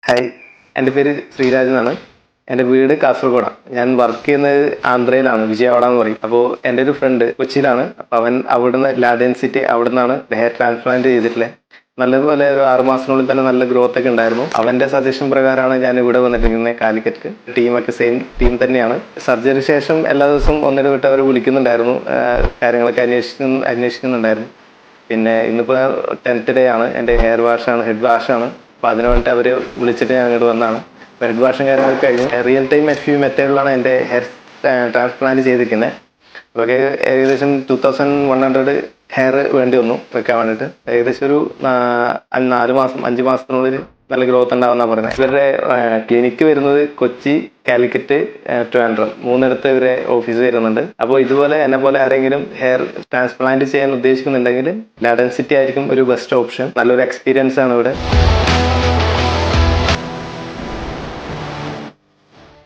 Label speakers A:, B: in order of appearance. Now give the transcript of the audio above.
A: Hi, എൻ്റെ പേര് ശ്രീരാജ് എന്നാണ്. എൻ്റെ വീട് കാസർഗോഡാണ്. ഞാൻ വർക്ക് ചെയ്യുന്നത് ആന്ധ്രയിലാണ്, വിജയവാഡ എന്ന് പറയും. അപ്പോൾ എൻ്റെ ഒരു ഫ്രണ്ട് കൊച്ചിയിലാണ്. അപ്പോൾ അവൻ അവിടുന്ന് ലാ ഡെൻസിറ്റി അവിടെ നിന്നാണ് ഹെയർ ട്രാൻസ്പ്ലാന്റ് ചെയ്തിട്ടുള്ളത്. നല്ലതുപോലെ ഒരു 6 മാസത്തിനുള്ളിൽ തന്നെ നല്ല ഗ്രോത്ത് ഒക്കെ ഉണ്ടായിരുന്നു. അവൻ്റെ സജഷൻ പ്രകാരമാണ് ഞാൻ ഇവിടെ വന്നിട്ടിരിക്കുന്നത് കാലിക്കറ്റ്. ടീമൊക്കെ സെയിം ടീം തന്നെയാണ്. സർജറി ശേഷം എല്ലാ ദിവസവും ഒന്നിട വിട്ട് അവർ വിളിക്കുന്നുണ്ടായിരുന്നു, കാര്യങ്ങളൊക്കെ അന്വേഷിക്കുന്നുണ്ടായിരുന്നു. പിന്നെ ഇന്നിപ്പോൾ 10th ഡേ ആണ്. എൻ്റെ ഹെയർ വാഷാണ്, ഹെഡ് വാഷാണ്. അപ്പോൾ അതിന് വേണ്ടിയിട്ട് അവർ വിളിച്ചിട്ട് ഞാൻ ഇങ്ങോട്ട് വന്നതാണ്. അപ്പോൾ ഹെഡ് വാഷും കാര്യങ്ങളൊക്കെ കഴിഞ്ഞു. റിയൽ ടൈം FU മെത്തേഡിലാണ് എൻ്റെ ഹെയർ ട്രാൻസ്പ്ലാന്റ് ചെയ്തിരിക്കുന്നത്. അതൊക്കെ ഏകദേശം 2100 ഹെയർ വേണ്ടി വന്നു വെക്കാൻ വേണ്ടിയിട്ട്. ഏകദേശം ഒരു 5 മാസത്തിനുള്ളിൽ നല്ല ഗ്രോത്ത് ഉണ്ടാവുമെന്നാണ് പറയുന്നത്. ഇവരുടെ ക്ലിനിക്ക് വരുന്നത് കൊച്ചി, കാലിക്കറ്റ്, ട്രിവാൻഡ്രം, 3 ഇവരെ ഓഫീസ് വരുന്നുണ്ട്. അപ്പോൾ ഇതുപോലെ എന്നെ പോലെ ആരെങ്കിലും ഹെയർ ട്രാൻസ്പ്ലാന്റ് ചെയ്യാൻ ഉദ്ദേശിക്കുന്നുണ്ടെങ്കിൽ ലാ ഡെൻസിറ്റി ആയിരിക്കും ഒരു ബെസ്റ്റ് ഓപ്ഷൻ. നല്ലൊരു എക്സ്പീരിയൻസ് ആണ് ഇവിടെ.